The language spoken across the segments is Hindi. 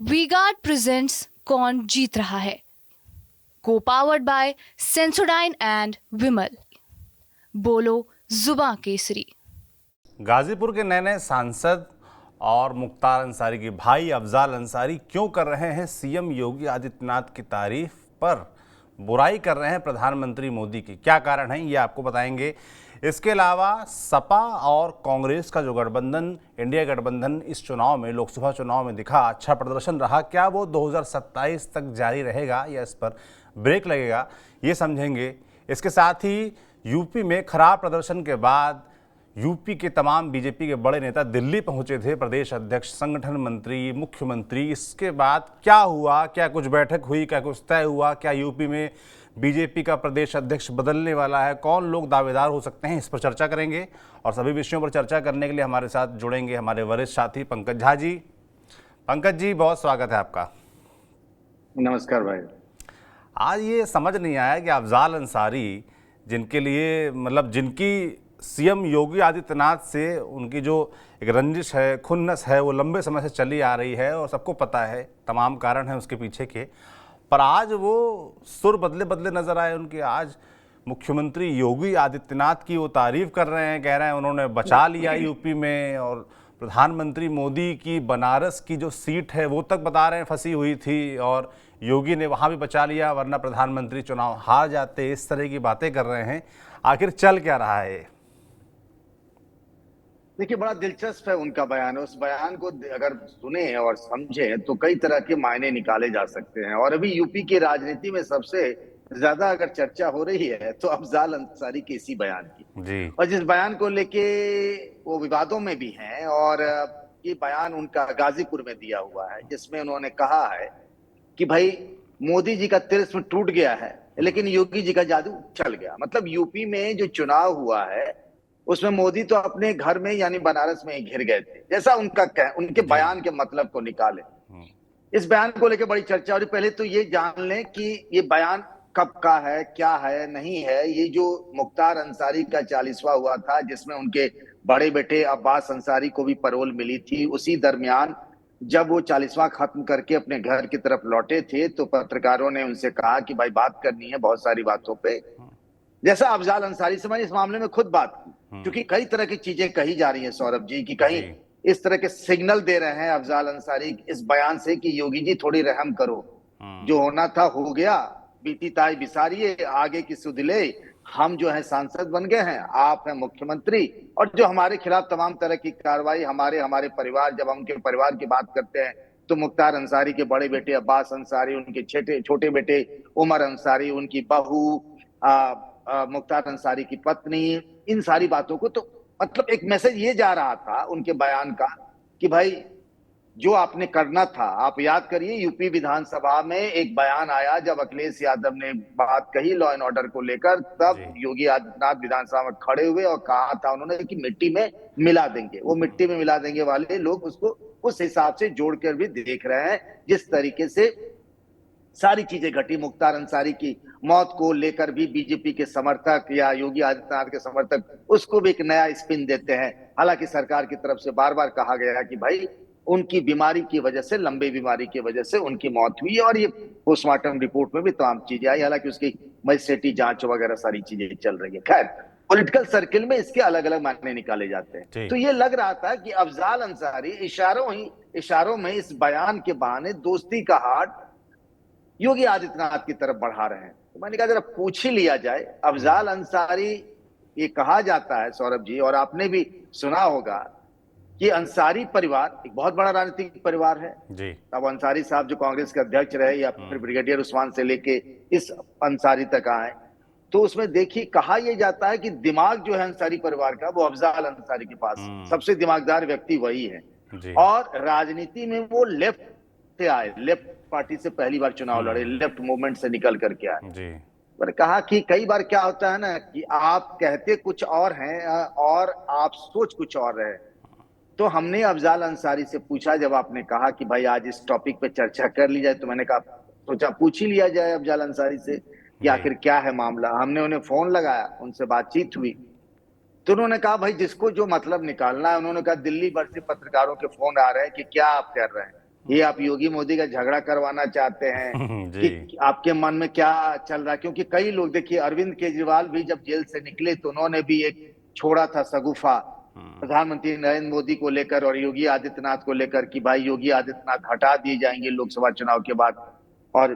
वी-गार्ड प्रेजेंट्स कौन जीत रहा है, को पावर्ड बाय सेंसोडाइन एंड विमल। बोलो जुबां केसरी। गाजीपुर के नए नए सांसद और मुख्तार अंसारी के भाई अफजाल अंसारी क्यों कर रहे हैं सीएम योगी आदित्यनाथ की तारीफ पर बुराई कर रहे हैं प्रधानमंत्री मोदी की? क्या कारण है ये आपको बताएंगे। इसके अलावा सपा और कांग्रेस का जो गठबंधन, इंडिया गठबंधन, इस चुनाव में, लोकसभा चुनाव में दिखा अच्छा प्रदर्शन रहा, क्या वो 2027 तक जारी रहेगा या इस पर ब्रेक लगेगा, ये समझेंगे। इसके साथ ही यूपी में खराब प्रदर्शन के बाद यूपी के तमाम बीजेपी के बड़े नेता दिल्ली पहुंचे थे, प्रदेश अध्यक्ष, संगठन मंत्री, मुख्यमंत्री। इसके बाद क्या हुआ, क्या कुछ बैठक हुई, क्या कुछ तय हुआ, क्या यूपी में बीजेपी का प्रदेश अध्यक्ष बदलने वाला है, कौन लोग दावेदार हो सकते हैं, इस पर चर्चा करेंगे। और सभी विषयों पर चर्चा करने के लिए हमारे साथ जुड़ेंगे हमारे वरिष्ठ साथी पंकज झा जी। पंकज जी, बहुत स्वागत है आपका। नमस्कार भाई। आज ये समझ नहीं आया कि अफजाल अंसारी, जिनके लिए मतलब जिनकी सीएम योगी आदित्यनाथ से उनकी जो एक रंजिश है, खुन्नस है, वो लंबे समय से चली आ रही है और सबको पता है, तमाम कारण है उसके पीछे के, पर आज वो सुर बदले बदले नजर आए उनके। आज मुख्यमंत्री योगी आदित्यनाथ की वो तारीफ कर रहे हैं, कह रहे हैं उन्होंने बचा लिया यूपी में, और प्रधानमंत्री मोदी की बनारस की जो सीट है वो तक बता रहे हैं फंसी हुई थी और योगी ने वहां भी बचा लिया, वरना प्रधानमंत्री चुनाव हार जाते। इस तरह की बातें कर रहे हैं। आखिर चल क्या रहा है? देखिए, बड़ा दिलचस्प है उनका बयान। उस बयान को अगर सुने और समझे तो कई तरह के मायने निकाले जा सकते हैं। और अभी यूपी की राजनीति में सबसे ज्यादा अगर चर्चा हो रही है तो अफजाल अंसारी के इसी बयान की। जी। और जिस बयान को लेके वो विवादों में भी हैं, और ये बयान उनका गाजीपुर में दिया हुआ है, जिसमें उन्होंने कहा है कि भाई मोदी जी का तिलिस्म टूट गया है लेकिन योगी जी का जादू चल गया। मतलब यूपी में जो चुनाव हुआ है उसमें मोदी तो अपने घर में यानी बनारस में ही घिर गए थे, जैसा उनके जी। बयान के मतलब को निकाले। इस बयान को लेकर बड़ी चर्चा हो रही। पहले तो ये जान लें कि ये बयान कब का है, क्या है, नहीं है। ये जो मुख्तार अंसारी का 40वां हुआ था, जिसमें उनके बड़े बेटे अब्बास अंसारी को भी पैरोल मिली थी, उसी दरमियान जब वो 40वां खत्म करके अपने घर की तरफ लौटे थे तो पत्रकारों ने उनसे कहा कि भाई बात करनी है बहुत सारी बातों पे। जैसा अफजाल अंसारी से मैंने इस मामले में खुद बात की, क्योंकि कई तरह की चीजें कही जा रही हैं सौरभ जी, कि कहीं जी। इस तरह के सिग्नल दे रहे हैं अफजाल अंसारी इस बयान से कि योगी जी थोड़ी रहम करो, जो होना था हो गया, बीती ताई बिसारिए, आगे की सुध ले। हम जो है सांसद बन गए हैं, आप हैं मुख्यमंत्री, और जो हमारे खिलाफ तमाम तरह की कार्रवाई, हमारे हमारे परिवार, जब हम उनके परिवार की बात करते हैं तो मुख्तार अंसारी के बड़े बेटे अब्बास अंसारी, उनके छोटे बेटे उमर अंसारी, उनकी बहू मुख्तार अंसारी की पत्नी, इन सारी बातों को, तो मतलब एक मैसेज ये जा रहा था उनके बयान का कि भाई जो आपने करना था। आप याद करिए, यूपी विधानसभा में एक बयान आया जब अखिलेश यादव ने बात कही लॉ एंड ऑर्डर को लेकर, तब जी। योगी आदित्यनाथ विधानसभा में खड़े हुए और कहा था उन्होंने कि मिट्टी में मिला देंगे। वो मिट्टी में मिला देंगे वाले लोग उसको उस हिसाब से जोड़कर भी देख रहे हैं। जिस तरीके से सारी चीजें घटी, मुख्तार अंसारी की मौत को लेकर भी बीजेपी के समर्थक या योगी आदित्यनाथ के समर्थक उसको भी एक नया स्पिन देते हैं। हालांकि सरकार की तरफ से बार बार कहा गया है कि भाई उनकी बीमारी की वजह से, लंबी बीमारी की वजह से उनकी मौत हुई, और ये पोस्टमार्टम रिपोर्ट में भी तमाम चीजें आई। हालांकि उसकी मजिस्ट्रेटी जांच वगैरह सारी चीजें चल रही है। खैर, पॉलिटिकल सर्किल में इसके अलग अलग मायने निकाले जाते हैं। जी। तो ये लग रहा था कि अफजाल अंसारी इशारों में इस बयान के बहाने दोस्ती का हाथ योगी आदित्यनाथ की तरफ बढ़ा रहे हैं। तो मैंने कहा जरा पूछ ही लिया जाए। अफजाल अंसारी, ये कहा जाता है सौरभ जी, और आपने भी सुना होगा कि अंसारी परिवार एक बहुत बड़ा राजनीतिक परिवार है। जी। अब अंसारी साहब जो कांग्रेस के अध्यक्ष रहे, या फिर ब्रिगेडियर उस्मान से लेके इस अंसारी तक आए, तो उसमें देखिए कहा यह जाता है कि दिमाग जो है अंसारी परिवार का वो अफजाल अंसारी के पास, सबसे दिमागदार व्यक्ति वही है। जी। और राजनीति में वो लेफ्ट से आए, लेफ्ट पार्टी से पहली बार चुनाव लड़े, लेफ्ट मूवमेंट से निकल करके आए। जी। मैंने कहा कि कई बार क्या होता है ना कि आप कहते कुछ और हैं और आप सोच कुछ और रहे। तो हमने अफजाल अंसारी से पूछा, जब आपने कहा कि भाई आज इस टॉपिक पे चर्चा कर ली जाए, तो मैंने कहा सोचा पूछ ही लिया जाए अफजाल अंसारी से कि जी। आखिर क्या है मामला। हमने उन्हें फोन लगाया, उनसे बातचीत हुई, तो उन्होंने कहा भाई जिसको जो मतलब निकालना है। उन्होंने कहा दिल्ली भर से पत्रकारों के फोन आ रहे हैं कि क्या आप कर रहे हैं। ये आप योगी मोदी का झगड़ा करवाना चाहते हैं जी। कि आपके मन में क्या चल रहा है? क्योंकि कई लोग, देखिए अरविंद केजरीवाल भी जब जेल से निकले तो उन्होंने भी एक छोड़ा था सगुफा प्रधानमंत्री नरेंद्र मोदी को लेकर और योगी आदित्यनाथ को लेकर कि भाई योगी आदित्यनाथ हटा दिए जाएंगे लोकसभा चुनाव के बाद, और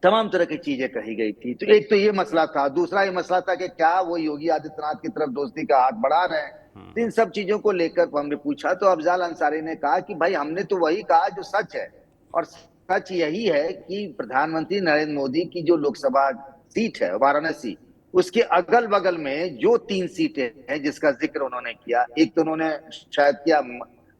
तमाम तरह की चीजें कही गई थी। तो एक तो ये मसला था, दूसरा ये मसला था कि क्या वो योगी आदित्यनाथ की तरफ दोस्ती का हाथ बढ़ा रहे हैं। तो इन सब चीजों को लेकर हमने पूछा तो अफजाल अंसारी ने कहा कि भाई हमने तो वही कहा जो सच है, और सच यही है कि प्रधानमंत्री नरेंद्र मोदी की जो लोकसभा सीट है वाराणसी, उसके अगल बगल में जो 3 सीटें हैं जिसका जिक्र उन्होंने किया, एक तो उन्होंने शायद किया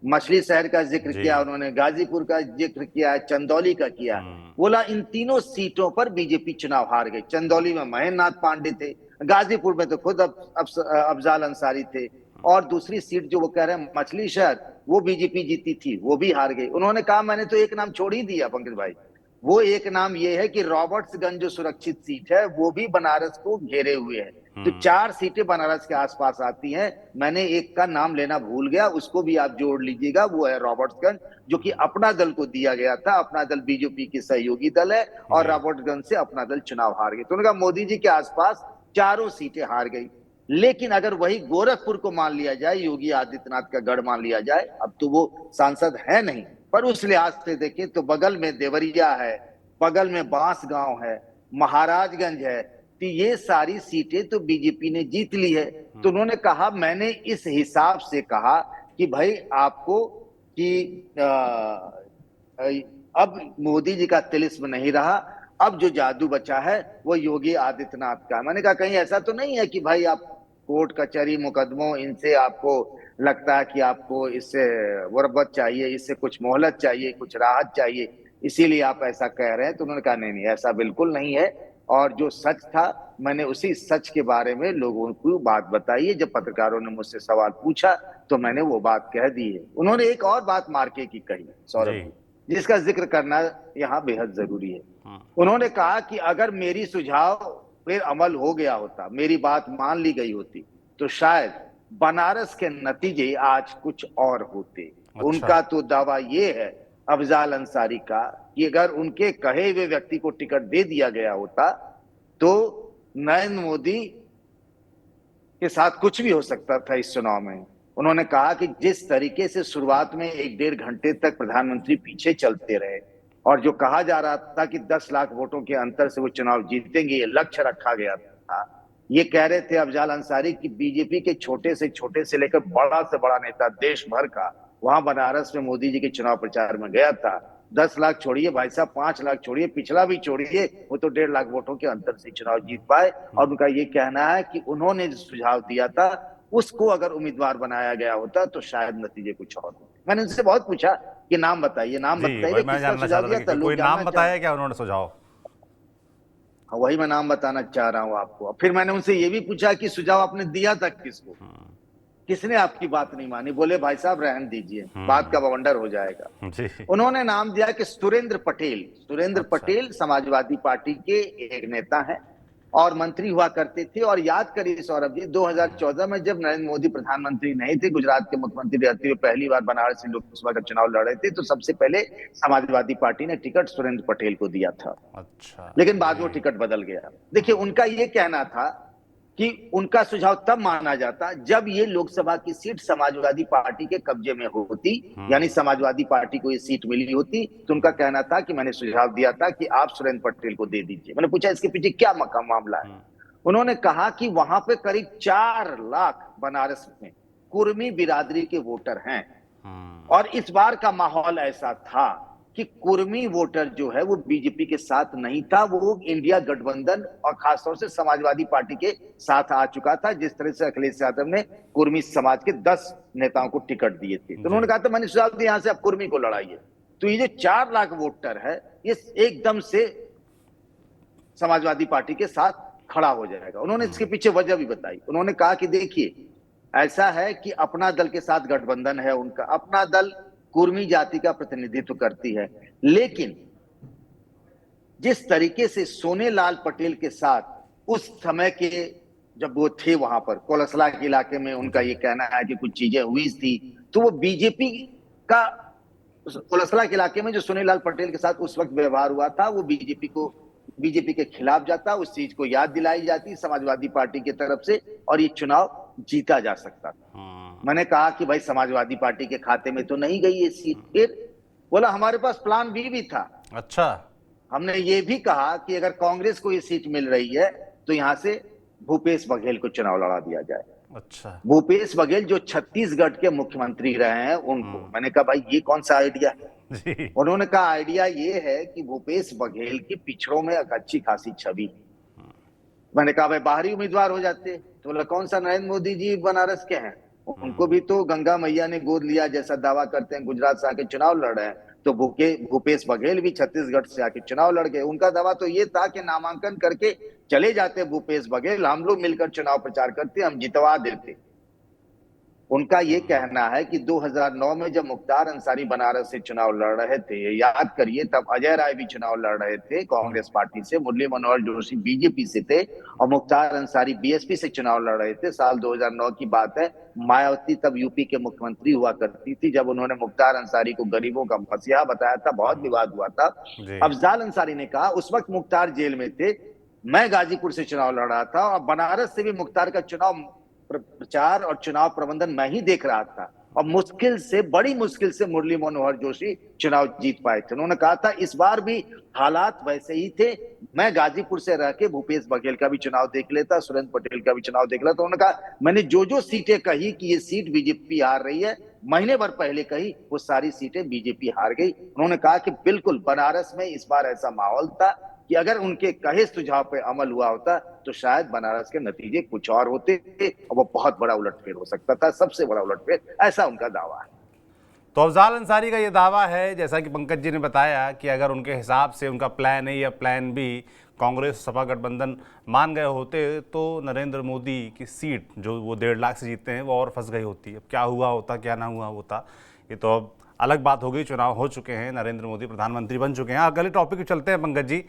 मछली शहर का जिक्र जी। किया, उन्होंने गाजीपुर का जिक्र किया है, चंदौली का किया। बोला इन तीनों सीटों पर बीजेपी चुनाव हार गई। चंदौली में महेंद्र नाथ पांडे थे, गाजीपुर में तो खुद अफजाल अंसारी थे, और दूसरी सीट जो वो कह रहे हैं मछली शहर, वो बीजेपी जीती थी, वो भी हार गई। उन्होंने कहा मैंने तो एक नाम छोड़ ही दिया पंकज भाई, वो एक नाम ये है कि रॉबर्ट्सगंज जो सुरक्षित सीट है वो भी बनारस को घेरे हुए है। तो 4 सीटें बनारस के आसपास आती हैं, मैंने एक का नाम लेना भूल गया, उसको भी आप जोड़ लीजिएगा, वो है रॉबर्ट्सगंज, जो कि अपना दल को दिया गया था। अपना दल बीजेपी की सहयोगी दल है और रॉबर्ट्सगंज से अपना दल चुनाव हार गए। तो उन्होंने कहा मोदी जी के आसपास 4 सीटें हार गई। लेकिन अगर वही गोरखपुर को मान लिया जाए, योगी आदित्यनाथ का गढ़ मान लिया जाए, अब तो वो सांसद है नहीं, पर उस लिहाज से देखें तो बगल में देवरिया है, बगल में बांसगांव है, महाराजगंज है, तो ये सारी सीटें तो बीजेपी ने जीत ली है। तो उन्होंने कहा मैंने इस हिसाब से कहा कि भाई आपको कि अब मोदी जी का तिलिस्म नहीं रहा, अब जो जादू बचा है वो योगी आदित्यनाथ का। मैंने कहा कहीं ऐसा तो नहीं है कि भाई आप कोर्ट कचहरी मुकदमों इनसे आपको लगता है कि आपको इससे मुरब्बत चाहिए, इससे कुछ मोहलत चाहिए, कुछ राहत चाहिए, इसीलिए आप ऐसा कह रहे हैं? तो उन्होंने कहा नहीं नहीं ऐसा बिल्कुल नहीं है, और जो सच था मैंने उसी सच के बारे में लोगों को बात बताई है। जब पत्रकारों ने मुझसे सवाल पूछा तो मैंने वो बात कह दी है। उन्होंने एक और बात मार्के की कही सौरभ जी, जिसका जिक्र करना यहाँ बेहद जरूरी है। उन्होंने कहा कि अगर मेरी सुझाव फिर अमल हो गया होता, मेरी बात मान ली गई होती, तो शायद बनारस के नतीजे आज कुछ और होते। अच्छा। उनका तो दावा ये है अफजाल अंसारी का कि अगर उनके कहे हुए व्यक्ति को टिकट दे दिया गया होता तो नरेंद्र मोदी के साथ कुछ भी हो सकता था इस चुनाव में। उन्होंने कहा कि जिस तरीके से शुरुआत में 1-1.5 घंटे तक प्रधानमंत्री पीछे चलते रहे और जो कहा जा रहा था कि 10 लाख वोटों के अंतर से वो चुनाव जीतेंगे, ये लक्ष्य रखा गया था। ये कह रहे थे अफजाल अंसारी कि बीजेपी के छोटे से लेकर बड़ा से बड़ा नेता देश भर का वहां बनारस में मोदी जी के चुनाव प्रचार में गया था। 10 लाख छोड़िए भाई साहब, 5 लाख छोड़िए, पिछला भी छोड़िए, वो तो 1.5 लाख वोटों के अंतर से चुनाव जीत पाए। और उनका ये कहना है कि उन्होंने जो सुझाव दिया था उसको अगर उम्मीदवार बनाया गया होता तो शायद नतीजे कुछ और होते। मैंने उनसे बहुत पूछा कि नाम बताइए, नाम बताइए, किसका सुझाव दिया था? कोई नाम बताया क्या उन्होंने सुझाव? वही मैं नाम बताना चाह रहा हूं आपको। फिर मैंने उनसे ये भी पूछा कि सुझाव आपने दिया था किसको, किसने आपकी बात नहीं मानी? बोले भाई साहब रहने दीजिए, बात का बवंडर हो जाएगा। उन्होंने नाम दिया कि सुरेंद्र पटेल। सुरेंद्र पटेल समाजवादी पार्टी के एक नेता हैं और मंत्री हुआ करते थे। और याद करिए सौरभ जी, 2014 में जब नरेंद्र मोदी प्रधानमंत्री नहीं थे, गुजरात के मुख्यमंत्री रहते हुए पहली बार बनारस से लोकसभा का चुनाव लड़ रहे थे, तो सबसे पहले समाजवादी पार्टी ने टिकट सुरेंद्र पटेल को दिया था। अच्छा। लेकिन बाद में टिकट बदल गया। देखिए उनका ये कहना था कि उनका सुझाव तब माना जाता जब ये लोकसभा की सीट समाजवादी पार्टी के कब्जे में होती, यानी समाजवादी पार्टी को ये सीट मिली होती। तो उनका कहना था कि मैंने सुझाव दिया था कि आप सुरेंद्र पटेल को दे दीजिए। मैंने पूछा इसके पीछे क्या मामला है? उन्होंने कहा कि वहां पे करीब 4 लाख बनारस में कुर्मी बिरादरी के वोटर हैं, और इस बार का माहौल ऐसा था कि कुर्मी वोटर जो है वो बीजेपी के साथ नहीं था, वो इंडिया गठबंधन और खासतौर से समाजवादी पार्टी के साथ आ चुका था। जिस तरह से अखिलेश यादव ने कुर्मी समाज के 10 नेताओं को टिकट दिए थे, तो उन्होंने कहा था मैंने सुझाव दिया यहां से आप कुर्मी को लड़ाइए। तो ये जो 4 लाख वोटर है ये एकदम से समाजवादी पार्टी के साथ खड़ा हो जाएगा। उन्होंने इसके पीछे वजह भी बताई। उन्होंने कहा कि देखिए ऐसा है कि अपना दल के साथ गठबंधन है उनका, अपना दल कुर्मी जाति का प्रतिनिधित्व करती है, लेकिन जिस तरीके से सोनेलाल पटेल के साथ उस समय के जब वो थे वहां पर कोलसला के इलाके में, उनका ये कहना है कि कुछ चीजें हुई थी, तो वो बीजेपी का कुलसला के इलाके में जो सुनील लाल पटेल के साथ उस वक्त व्यवहार हुआ था, वो बीजेपी के खिलाफ जाता, उस चीज को याद दिलाई जाती समाजवादी पार्टी की तरफ से, और ये चुनाव जीता जा सकता था। मैंने कहा कि भाई समाजवादी पार्टी के खाते में तो नहीं गई ये सीट। फिर बोला हमारे पास प्लान बी भी था। अच्छा। हमने ये भी कहा कि अगर कांग्रेस को ये सीट मिल रही है तो यहां से भूपेश बघेल को चुनाव लड़ा दिया जाए। अच्छा। भूपेश बघेल जो छत्तीसगढ़ के मुख्यमंत्री रहे हैं उनको, मैंने कहा भाई ये कौन सा आइडिया है? जी। उन्होंने कहा आइडिया ये है कि भूपेश बघेल की पिछड़ों में एक अच्छी खासी छवि। मैंने कहा भाई बाहरी उम्मीदवार हो जाते। तो बोला कौन सा, नरेंद्र मोदी जी बनारस के हैं, उनको भी तो गंगा मैया ने गोद लिया जैसा दावा करते हैं, गुजरात से आके चुनाव लड़ रहे हैं। तो भूपेश बघेल भी छत्तीसगढ़ से आके चुनाव लड़ गए। उनका दावा तो ये था कि नामांकन करके चले जाते भूपेश बघेल, हम लोग मिलकर चुनाव प्रचार करते, हम जितवा देते। उनका ये कहना है कि 2009 में जब मुख्तार अंसारी बनारस से चुनाव लड़ रहे थे, याद करिए, तब अजय राय भी चुनाव लड़ रहे थे कांग्रेस पार्टी से, मुरली मनोहर जोशी बीजेपी से थे, और मुख्तार अंसारी बीएसपी से चुनाव लड़ रहे थे। साल 2009 की बात है। मायावती तब यूपी के मुख्यमंत्री हुआ करती थी। जब उन्होंने मुख्तार अंसारी को गरीबों का मसीहा बताया था, बहुत विवाद हुआ था। अफजाल अंसारी ने कहा, उस वक्त मुख्तार जेल में थे, मैं गाजीपुर से चुनाव लड़ रहा था और बनारस से भी मुख्तार का चुनाव प्रचार और चुनाव प्रबंधन मैं ही देख रहा था, और बड़ी मुश्किल से मुरली मनोहर जोशी चुनाव जीत पाए थे। उन्होंने कहा था इस बार भी हालात वैसे ही थे, मैं गाजीपुर से रह के भूपेश बघेल का भी चुनाव देख लेता, सुरेंद्र पटेल का भी चुनाव देख लेता। उन्होंने कहा मैंने जो सीटें कही कि ये सीट बीजेपी हार रही है, महीने भर पहले कही, वो सारी सीटें बीजेपी हार गई। उन्होंने कहा कि बिल्कुल बनारस में इस बार ऐसा माहौल था कि अगर उनके कहे सुझाव पे अमल हुआ होता तो शायद बनारस के नतीजे कुछ और होते और वो बहुत बड़ा उलटफेर हो सकता था, सबसे बड़ा उलटफेर, ऐसा उनका दावा है। तो अफजाल अंसारी का ये दावा है, जैसा कि पंकज जी ने बताया, कि अगर उनके हिसाब से उनका प्लान ए या प्लान बी कांग्रेस सपा गठबंधन मान गए होते तो नरेंद्र मोदी की सीट जो वो 1.5 लाख से जीतते हैं वो और फंस गई होती। अब क्या हुआ होता, क्या ना हुआ होता, ये तो अब अलग बात हो गई। चुनाव हो चुके हैं, नरेंद्र मोदी प्रधानमंत्री बन चुके हैं। अगले टॉपिक पे चलते हैं पंकज जी।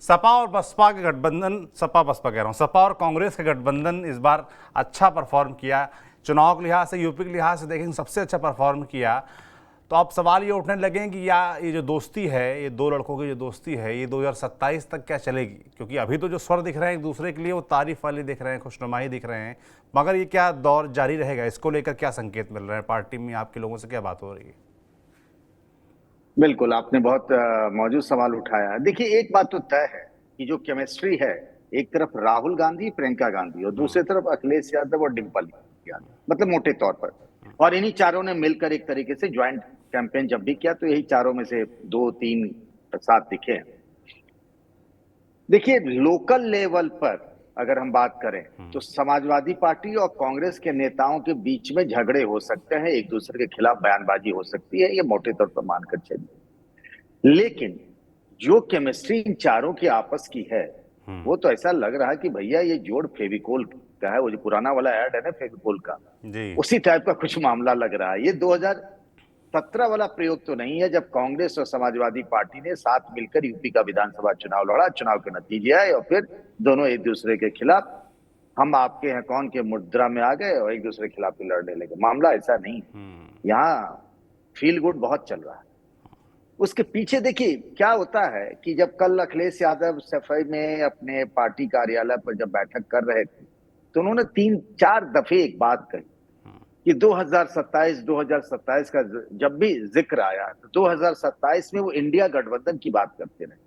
सपा और बसपा के गठबंधन, सपा बसपा कह रहा हूँ, सपा और कांग्रेस के गठबंधन इस बार अच्छा परफॉर्म किया। चुनाव के लिहाज से, यूपी के लिहाज से देखें, सबसे अच्छा परफॉर्म किया। तो अब सवाल ये उठने लगे कि या ये जो दोस्ती है, ये दो लड़कों की जो दोस्ती है, ये 2027 तक क्या चलेगी? क्योंकि अभी तो जो स्वर दिख रहे हैं एक दूसरे के लिए वो तारीफ वाले दिख रहे हैं, खुशनुमाई दिख रहे हैं, मगर ये क्या दौर जारी रहेगा? इसको लेकर क्या संकेत मिल रहे हैं? पार्टी में आपके लोगों से क्या बात हो रही है? बिल्कुल, आपने बहुत मौजूद सवाल उठाया। देखिए, एक बात तो तय है कि जो केमिस्ट्री है, एक तरफ राहुल गांधी, प्रियंका गांधी, और दूसरी तरफ अखिलेश यादव और डिम्पल यादव, मतलब मोटे तौर पर, और इन्हीं चारों ने मिलकर एक तरीके से ज्वाइंट कैंपेन जब भी किया तो यही चारों में से 2-3 साथ दिखे। देखिए, लोकल लेवल पर अगर हम बात करें तो समाजवादी पार्टी और कांग्रेस के नेताओं के बीच में झगड़े हो सकते हैं, एक दूसरे के खिलाफ बयानबाजी हो सकती है, ये मोटे तौर पर मानकर चलिए। लेकिन जो केमिस्ट्री इन चारों की आपस की है, वो तो ऐसा लग रहा है कि भैया ये जोड़ फेविकोल का है। वो जो पुराना वाला ऐड है ना फेविकोल का, उसी टाइप का कुछ मामला लग रहा है। ये 2017 वाला प्रयोग तो नहीं है जब कांग्रेस और समाजवादी पार्टी ने साथ मिलकर यूपी का विधानसभा चुनाव लड़ा, चुनाव के नतीजे आए और फिर दोनों एक दूसरे के खिलाफ हम आपके हैं कौन के मुद्रा में आ गए और एक दूसरे के खिलाफ लड़ने लगे। मामला ऐसा नहीं, यहाँ फील गुड बहुत चल रहा है। उसके पीछे देखिए क्या होता है कि जब कल अखिलेश यादव सफाई में अपने पार्टी कार्यालय पर जब बैठक कर रहे थे तो उन्होंने 3-4 दफे एक बात कही कि 2027 का जब भी जिक्र आया तो 2027 में वो इंडिया गठबंधन की बात करते रहे।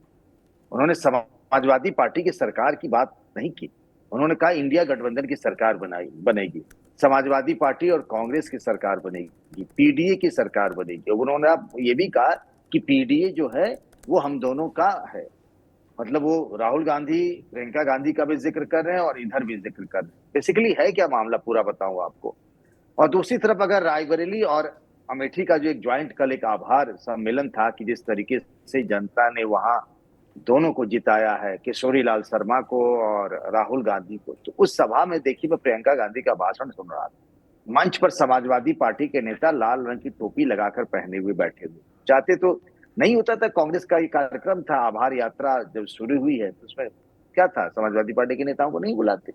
उन्होंने समाजवादी पार्टी की सरकार की बात नहीं की। उन्होंने कहा इंडिया गठबंधन की सरकार बनेगी, समाजवादी पार्टी और कांग्रेस की सरकार बनेगी, पीडीए की सरकार बनेगी। उन्होंने अब ये भी कहा कि पीडीए जो है वो हम दोनों का है, मतलब वो राहुल गांधी, प्रियंका गांधी का भी जिक्र कर रहे हैं और इधर भी जिक्र कर रहे हैं। बेसिकली है क्या मामला, पूरा बताऊं आपको। और दूसरी तरफ अगर रायबरेली और अमेठी का जो एक ज्वाइंट कल एक आभार सम्मेलन था कि जिस तरीके से जनता ने वहां दोनों को जिताया है, किशोरी लाल शर्मा को और राहुल गांधी को, तो उस सभा में देखिए मैं प्रियंका गांधी का भाषण सुन रहा था। मंच पर समाजवादी पार्टी के नेता लाल रंग की टोपी लगाकर पहने हुए बैठे हुए, चाहते तो नहीं होता था। कांग्रेस का एक कार्यक्रम था, आभार यात्रा जब शुरू हुई है तो उसमें क्या था, समाजवादी पार्टी के नेताओं को नहीं बुलाते।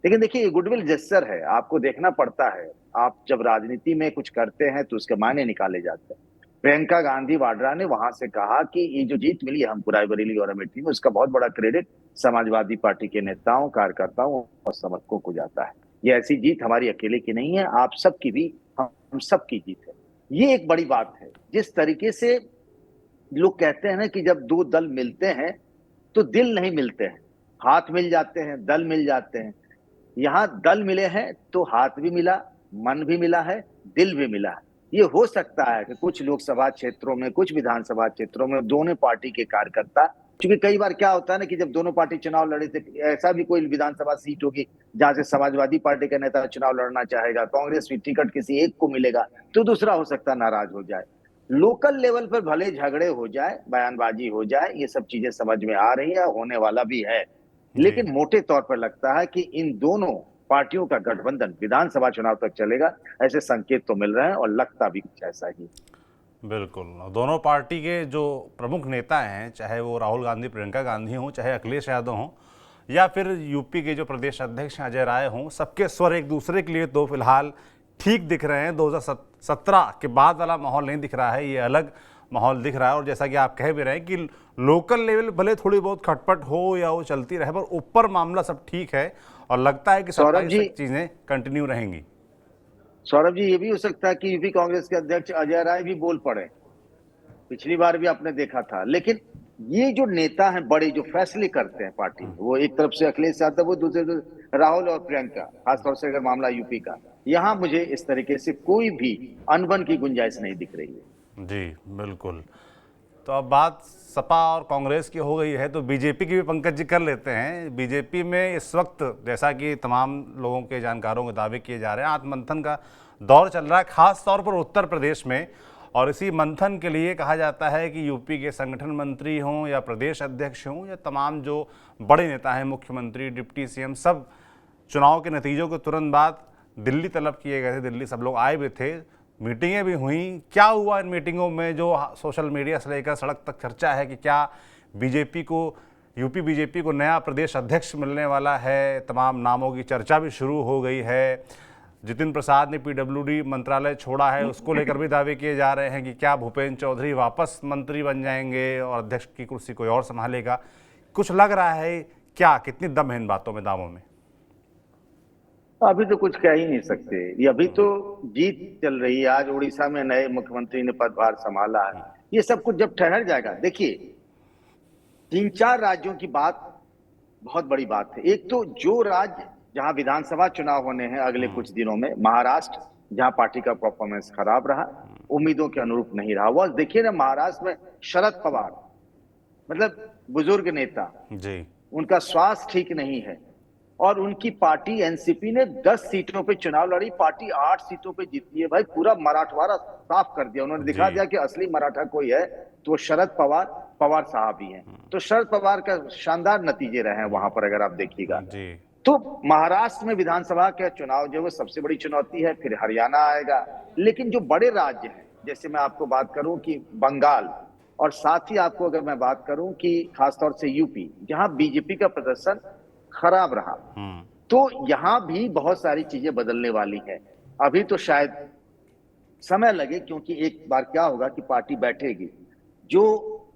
लेकिन देखिए ये गुडविल जेस्चर है, आपको देखना पड़ता है। आप जब राजनीति में कुछ करते हैं तो उसके मायने निकाले जाते हैं। प्रियंका गांधी वाड्रा ने वहां से कहा कि ये जो जीत मिली हमको रायबरेली और अमेठी में, उसका बहुत बड़ा क्रेडिट समाजवादी पार्टी के नेताओं, कार्यकर्ताओं और समर्थकों को जाता है। ये ऐसी जीत हमारी अकेले की नहीं है, आप सबकी भी, हम सबकी जीत है। ये एक बड़ी बात है। जिस तरीके से लोग कहते हैं ना कि जब दो दल मिलते हैं तो दिल नहीं मिलते हैं, हाथ मिल जाते हैं, दल मिल जाते हैं। यहाँ दल मिले हैं तो हाथ भी मिला, मन भी मिला है, दिल भी मिला है। ये हो सकता है कि कुछ लोकसभा क्षेत्रों में, कुछ विधानसभा क्षेत्रों में दोनों पार्टी के कार्यकर्ता, क्योंकि कई बार क्या होता है ना कि जब दोनों पार्टी चुनाव लड़े थे, ऐसा भी कोई विधानसभा सीट होगी जहां से समाजवादी पार्टी का नेता चुनाव लड़ना चाहेगा, कांग्रेस में टिकट किसी एक को मिलेगा तो दूसरा हो सकता है नाराज हो जाए। लोकल लेवल पर भले झगड़े हो जाए, बयानबाजी हो जाए, ये सब चीजें समझ में आ रही है, होने वाला भी है। लेकिन मोटे तौर पर लगता है कि इन दोनों पार्टियों का गठबंधन विधानसभा चुनाव तक चलेगा, ऐसे संकेत तो मिल रहे हैं और लगता भी कुछ ऐसा ही। बिल्कुल, दोनों पार्टी के जो प्रमुख नेता हैं, चाहे वो राहुल गांधी, प्रियंका गांधी हों, चाहे अखिलेश यादव हों, या फिर यूपी के जो प्रदेश अध्यक्ष अजय राय हों, सबके स्वर एक दूसरे के लिए तो फिलहाल ठीक दिख रहे हैं। 2017 के बाद वाला माहौल नहीं दिख रहा है, ये अलग माहौल दिख रहा है। और जैसा कि आप कह भी रहे हैं कि लोकल लेवल भले थोड़ी बहुत खटपट हो या वो चलती रहे, पर ऊपर मामला सब ठीक है और लगता है कि 27 तक चीजें कंटिन्यू रहेंगी। सौरभ जी, ये भी हो सकता है कि यूपी कांग्रेस के अध्यक्ष अजय राय भी बोल पड़े, पिछली बार भी आपने देखा था। लेकिन ये जो नेता हैं बड़े, जो फैसले करते हैं पार्टी में, वो एक तरफ से अखिलेश यादव, वो दूसरे राहुल और प्रियंका, खासतौर से अगर मामला यूपी का, यहाँ मुझे इस तरीके से कोई भी अनबन की गुंजाइश नहीं दिख रही है। जी बिल्कुल। तो अब बात सपा और कांग्रेस की हो गई है, तो बीजेपी की भी पंकज जी कर लेते हैं। बीजेपी में इस वक्त, जैसा कि तमाम लोगों के जानकारों के दावे किए जा रहे हैं, आत्ममंथन का दौर चल रहा है, खास तौर पर उत्तर प्रदेश में। और इसी मंथन के लिए कहा जाता है कि यूपी के संगठन मंत्री हों या प्रदेश अध्यक्ष हों या तमाम जो बड़े नेता हैं, मुख्यमंत्री, डिप्टी सीएम, सब चुनाव के नतीजों के तुरंत बाद दिल्ली तलब किए गए थे। दिल्ली सब लोग आए भी थे, मीटिंगें भी हुई। क्या हुआ इन मीटिंगों में, जो सोशल मीडिया से लेकर सड़क तक चर्चा है कि क्या बीजेपी को, यूपी बीजेपी को नया प्रदेश अध्यक्ष मिलने वाला है? तमाम नामों की चर्चा भी शुरू हो गई है। जितिन प्रसाद ने पीडब्ल्यूडी मंत्रालय छोड़ा है, उसको लेकर भी दावे किए जा रहे हैं कि क्या भूपेंद्र चौधरी वापस मंत्री बन जाएंगे और अध्यक्ष की कुर्सी कोई और संभालेगा? कुछ लग रहा है क्या? कितनी दम है इन बातों में, दावों में? अभी तो कुछ कह ही नहीं सकते। ये अभी तो जीत चल रही है। आज उड़ीसा में नए मुख्यमंत्री ने पदभार संभाला है। ये सब कुछ जब ठहर जाएगा, देखिए 3-4 राज्यों की बात बहुत बड़ी बात है। एक तो जो राज्य जहां विधानसभा चुनाव होने हैं अगले कुछ दिनों में, महाराष्ट्र, जहां पार्टी का परफॉर्मेंस खराब रहा, उम्मीदों के अनुरूप नहीं रहा। वो देखिए ना, महाराष्ट्र में शरद पवार, मतलब बुजुर्ग नेता जी, उनका स्वास्थ्य ठीक नहीं है और उनकी पार्टी एनसीपी ने 10 सीटों पे चुनाव लड़ी, पार्टी 8 सीटों पे जीती है। भाई पूरा मराठवाड़ा साफ कर दिया उन्होंने, दिखा दिया कि असली मराठा कोई है तो वो शरद पवार साहब ही हैं। तो शरद पवार का शानदार नतीजे रहे हैं वहां पर, अगर आप देखिएगा। तो महाराष्ट्र में विधानसभा का चुनाव जो है सबसे बड़ी चुनौती है। फिर हरियाणा आएगा। लेकिन जो बड़े राज्य हैं, जैसे मैं आपको बात करूं कि बंगाल, और साथ ही आपको अगर मैं बात करूं कि खासतौर से यूपी, जहां बीजेपी का प्रदर्शन खराब रहा, तो यहां भी बहुत सारी चीजें बदलने वाली हैं। अभी तो शायद समय लगे, क्योंकि एक बार क्या होगा कि पार्टी बैठेगी। जो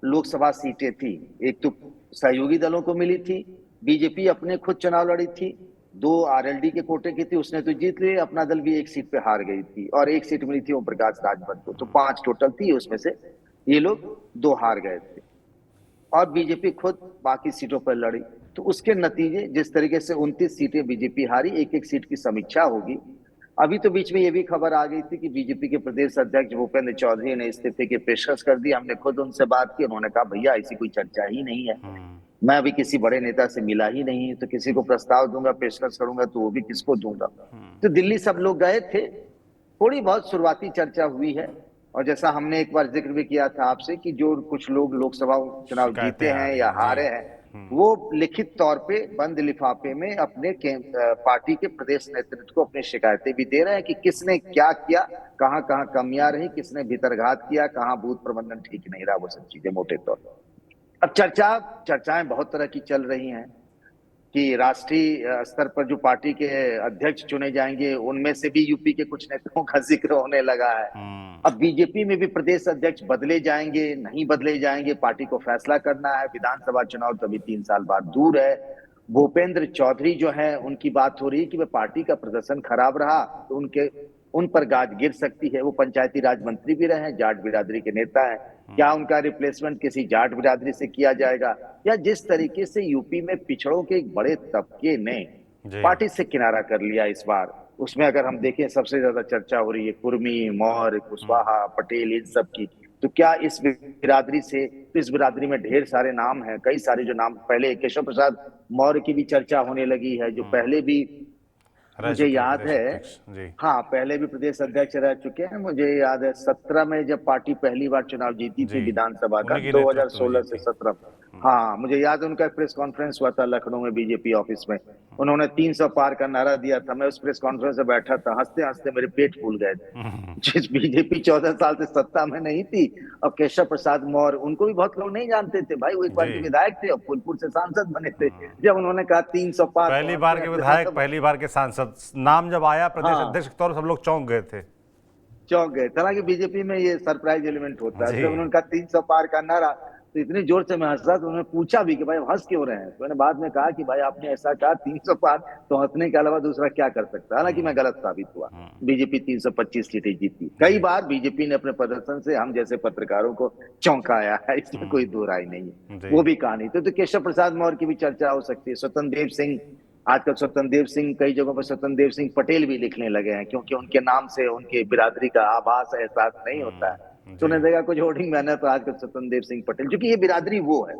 लोकसभा सीटें थी, एक तो सहयोगी दलों को मिली थी, बीजेपी अपने खुद चुनाव लड़ी थी, 2 आरएलडी के कोटे की थी, उसने तो जीत ली, अपना दल भी 1 सीट पे हार गई थी और 1 सीट मिली थी ओम प्रकाश राजभर को। तो 5 टोटल थी, उसमें से ये लोग 2 हार गए थे और बीजेपी खुद बाकी सीटों पर लड़ी। तो उसके नतीजे, जिस तरीके से 29 सीटें बीजेपी हारी, 1-1 सीट की समीक्षा होगी। अभी तो बीच में ये भी खबर आ गई थी कि बीजेपी के प्रदेश अध्यक्ष भूपेंद्र चौधरी ने इस्तीफे की पेशकश कर दी। हमने खुद उनसे बात की, उन्होंने कहा भैया ऐसी कोई चर्चा ही नहीं है, मैं अभी किसी बड़े नेता से मिला ही नहीं है, तो किसी को प्रस्ताव दूंगा, पेशकश करूंगा तो वो भी किसको दूंगा। तो दिल्ली सब लोग गए थे, थोड़ी बहुत शुरुआती चर्चा हुई है। और जैसा हमने एक बार जिक्र भी किया था आपसे कि जो कुछ लोग लोकसभा चुनाव जीते हैं या हारे हैं, वो लिखित तौर पे बंद लिफाफे में अपने पार्टी के प्रदेश नेतृत्व को अपनी शिकायतें भी दे रहे हैं कि किसने क्या किया, कहां कहां कमियां रही, किसने भीतरघात किया, कहां बूथ प्रबंधन ठीक नहीं रहा, वो सब चीजें मोटे तौर पर। अब चर्चाएं बहुत तरह की चल रही हैं। कि राष्ट्रीय स्तर पर जो पार्टी के अध्यक्ष चुने जाएंगे उनमें से भी यूपी के कुछ नेताओं का जिक्र होने लगा है। अब बीजेपी में भी प्रदेश अध्यक्ष बदले जाएंगे नहीं बदले जाएंगे, पार्टी को फैसला करना है। विधानसभा चुनाव तो अभी 3 साल बाद दूर है। भूपेंद्र चौधरी जो है उनकी बात हो रही है कि वह पार्टी का प्रदर्शन खराब रहा तो उन पर गाज गिर सकती है। वो पंचायती राज मंत्री भी रहे हैं, जाट बिरादरी के नेता है। क्या उनका रिप्लेसमेंट किसी जाट बिरादरी से किया जाएगा, या जिस तरीके से यूपी में पिछड़ों के एक बड़े तबके ने पार्टी से किनारा कर लिया इस बार, उसमें अगर हम देखें सबसे ज्यादा चर्चा हो रही है कुर्मी, मौर्य, कुशवाहा, पटेल, इन सब की। तो क्या इस बिरादरी से, तो इस बिरादरी में ढेर सारे नाम हैं, कई सारे जो नाम पहले केशव प्रसाद मौर्य की भी चर्चा होने लगी है, जो पहले भी मुझे याद है, हाँ पहले भी प्रदेश अध्यक्ष रह चुके हैं। मुझे याद है 17 में जब पार्टी पहली बार चुनाव जीती थी विधानसभा का, 2016 से 17, हाँ मुझे याद है उनका एक प्रेस कॉन्फ्रेंस हुआ था लखनऊ में बीजेपी ऑफिस में। उन्होंने 300 पार का नारा दिया था। मैं उस प्रेस कॉन्फ्रेंस में बैठा था, हंसते हंसते मेरे पेट फूल गए थे। जिस बीजेपी 14 साल से सत्ता में नहीं थी, अब केशव प्रसाद मौर्य, उनको भी बहुत लोग नहीं जानते थे भाई, वो एक बार के विधायक थे और फूलपुर से सांसद बने थे। जब उन्होंने कहा 300 पार, पहली बार के विधायक, पहली बार के सांसद, नाम जब आया प्रदेश अध्यक्ष के तौर पर सब लोग चौंक गए थे। हालांकि बीजेपी में ये सरप्राइज एलिमेंट होता है। जब उन्होंने कहा 300 पार का नारा, तो इतनी जोर से मैं हंसा तो उन्होंने पूछा भी कि भाई हंस क्यों रहे हैं। तो मैंने बाद में कहा कि भाई आपने ऐसा कहा 300 पार, तो हंसने के अलावा दूसरा क्या कर सकता है। हालांकि मैं गलत साबित हुआ, बीजेपी 325 सीटें जीती। कई बार बीजेपी ने अपने प्रदर्शन से हम जैसे पत्रकारों को चौंकाया है, इसमें कोई दो राय नहीं है। वो भी कहानी तो केशव प्रसाद मौर्य की भी चर्चा हो सकती है। स्वतंत्र देव सिंह, आजकल स्वतंत्र देव सिंह, कई जगहों पर स्वतंत्र देव सिंह पटेल भी लिखने लगे हैं, क्योंकि उनके नाम से उनके बिरादरी का आभास एहसास नहीं होता है। तो उन्हें देखा कुछ होर्डिंग मैंने तो आजकल स्वतंत्र देव सिंह पटेल, क्योंकि ये बिरादरी वो है।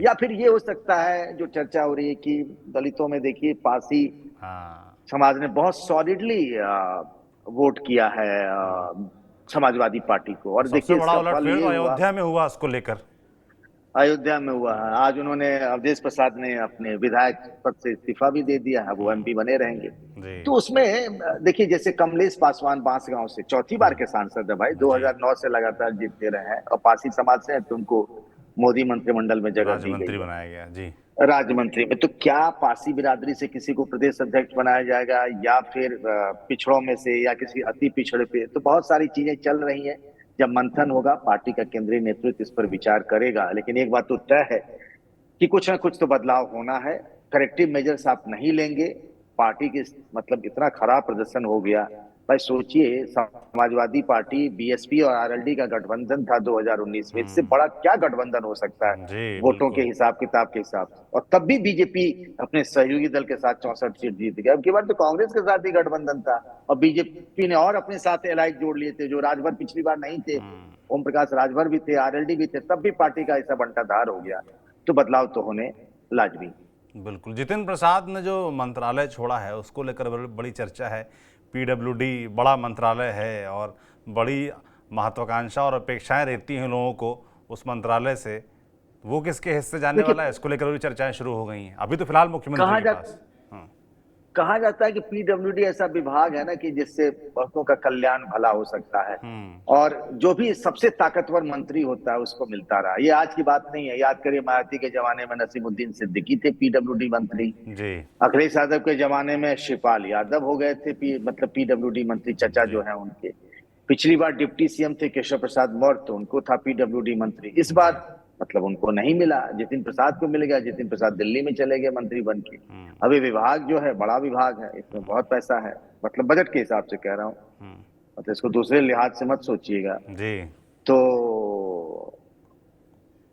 या फिर ये हो सकता है जो चर्चा हो रही है कि दलितों में देखिए पासी समाज ने बहुत सॉलिडली वोट किया है समाजवादी पार्टी को, और देखिए अयोध्या में हुआ, उसको लेकर अयोध्या में हुआ है। आज उन्होंने, अवधेश प्रसाद ने अपने विधायक पद से इस्तीफा भी दे दिया है, वो एमपी बने रहेंगे। तो उसमें देखिए जैसे कमलेश पासवान बांसगांव से चौथी बार के सांसद है भाई, 2009 से लगातार जीतते रहे हैं, और पासी समाज से, तो उनको मोदी मंत्रिमंडल में जगह दी गई, बनाया गया जी, राज्य मंत्री में। तो क्या पासी बिरादरी से किसी को प्रदेश अध्यक्ष बनाया जाएगा, या फिर पिछड़ों में से, या किसी अति पिछड़े पे? तो बहुत सारी चीजें चल रही हैं। जब मंथन होगा, पार्टी का केंद्रीय नेतृत्व इस पर विचार करेगा। लेकिन एक बात तो तय है कि कुछ ना कुछ तो बदलाव होना है। करेक्टिव मेजर्स आप नहीं लेंगे, पार्टी के मतलब इतना खराब प्रदर्शन हो गया भाई। सोचिए, समाजवादी पार्टी, बीएसपी और आरएलडी का गठबंधन था 2019 में, इससे बड़ा क्या गठबंधन हो सकता है वोटों के हिसाब किताब के हिसाब से। और तब भी बीजेपी अपने सहयोगी दल के साथ 64 सीट जीत गया। अब की बार तो कांग्रेस के साथ ही गठबंधन था, और बीजेपी ने और अपने साथ एलाइज जोड़ लिए थे, जो राजभर पिछली बार नहीं थे। ओम प्रकाश राजभर भी थे, आरएलडी भी थे, तब भी पार्टी का ऐसा बंटाधार हो गया। तो बदलाव तो होने लाजमी। बिल्कुल। जितिन प्रसाद ने जो मंत्रालय छोड़ा है उसको लेकर बड़ी चर्चा है। पीडब्ल्यूडी बड़ा मंत्रालय है और बड़ी महत्वाकांक्षा और अपेक्षाएं रहती हैं लोगों को उस मंत्रालय से, वो किसके हिस्से जाने वाला है, इसको लेकर भी चर्चाएं शुरू हो गई हैं। अभी तो फिलहाल मुख्यमंत्री के पास कहा जाता है कि पीडब्ल्यूडी ऐसा विभाग है ना कि जिससे बहुतों का कल्याण भला हो सकता है, और जो भी सबसे ताकतवर मंत्री होता है उसको मिलता रहा। ये आज की बात नहीं है। याद करिए, मायावती के जमाने में नसीमुद्दीन सिद्दीकी थे पीडब्ल्यूडी मंत्री जी। अखिलेश यादव के जमाने में शिवपाल यादव हो गए थे मतलब पीडब्ल्यूडी मंत्री, चचा जो है उनके। पिछली बार डिप्टी सीएम थे केशव प्रसाद मौर्य, तो उनको था पीडब्ल्यूडी मंत्री। इस बार मतलब उनको नहीं मिला, जितिन प्रसाद को मिल गया। जितिन प्रसाद दिल्ली में चले गए मंत्री बन के। अभी विभाग जो है बड़ा विभाग है, इसमें बहुत पैसा है, मतलब बजट के हिसाब से कह रहा हूँ, मतलब इसको दूसरे लिहाज से मत सोचिएगा जी। तो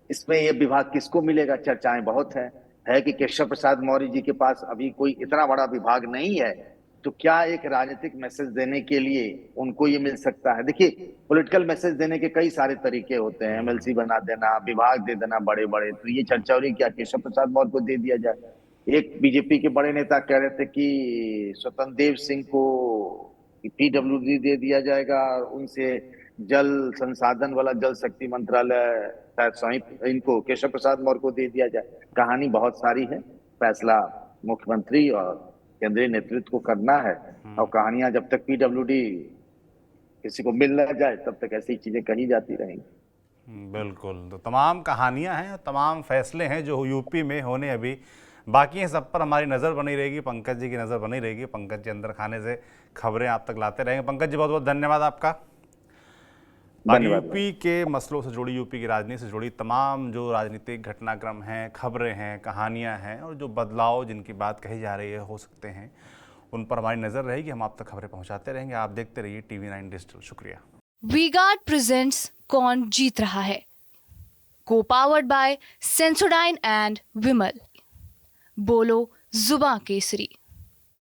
इसमें ये विभाग किसको मिलेगा, चर्चाएं बहुत है कि केशव प्रसाद मौर्य जी के पास अभी कोई इतना बड़ा विभाग नहीं है, तो क्या एक राजनीतिक मैसेज देने के लिए उनको ये मिल सकता है। देखिए, पॉलिटिकल मैसेज देने के कई सारे तरीके होते हैं, एमएलसी बना देना, विभाग दे देना बड़े बड़े। तो ये चर्चा हो रही क्या केशव प्रसाद मौर्य को दे दिया जाए। एक बीजेपी के बड़े नेता कह रहे थे कि स्वतंत्र देव सिंह को पीडब्ल्यूडी दे दिया जाएगा, उनसे जल संसाधन वाला जल शक्ति मंत्रालय शायद इनको केशव प्रसाद मौर्य को दे दिया जाए। कहानी बहुत सारी है, फैसला मुख्यमंत्री और केंद्रीय नेतृत्व को करना है, और कहानियां जब तक पीडब्ल्यूडी किसी को मिल न जाए तब तक ऐसी चीजें कही जाती रहेंगी। बिल्कुल। तो तमाम कहानियां हैं, तमाम फैसले हैं जो यूपी में होने अभी बाकी इन सब पर हमारी नज़र बनी रहेगी, पंकज जी की नज़र बनी रहेगी। पंकज जी अंदर खाने से खबरें आप तक लाते रहेंगे। पंकज जी बहुत बहुत धन्यवाद आपका। बाकी यूपी के मसलों से जुड़ी, यूपी की राजनीति से जुड़ी तमाम जो राजनीतिक घटनाक्रम हैं, खबरें हैं, कहानियां हैं और जो बदलाव जिनकी बात कही जा रही है हो सकते हैं, उन पर हमारी नज़र रहेगी। हम आप तक खबरें पहुंचाते रहेंगे। आप देखते रहिए TV9 डिजिटल। शुक्रिया। वी-गार्ड प्रेजेंट्स कौन जीत रहा है, को पावर्ड बाय सेंसोडाइन एंड विमल। बोलो जुबां केसरी।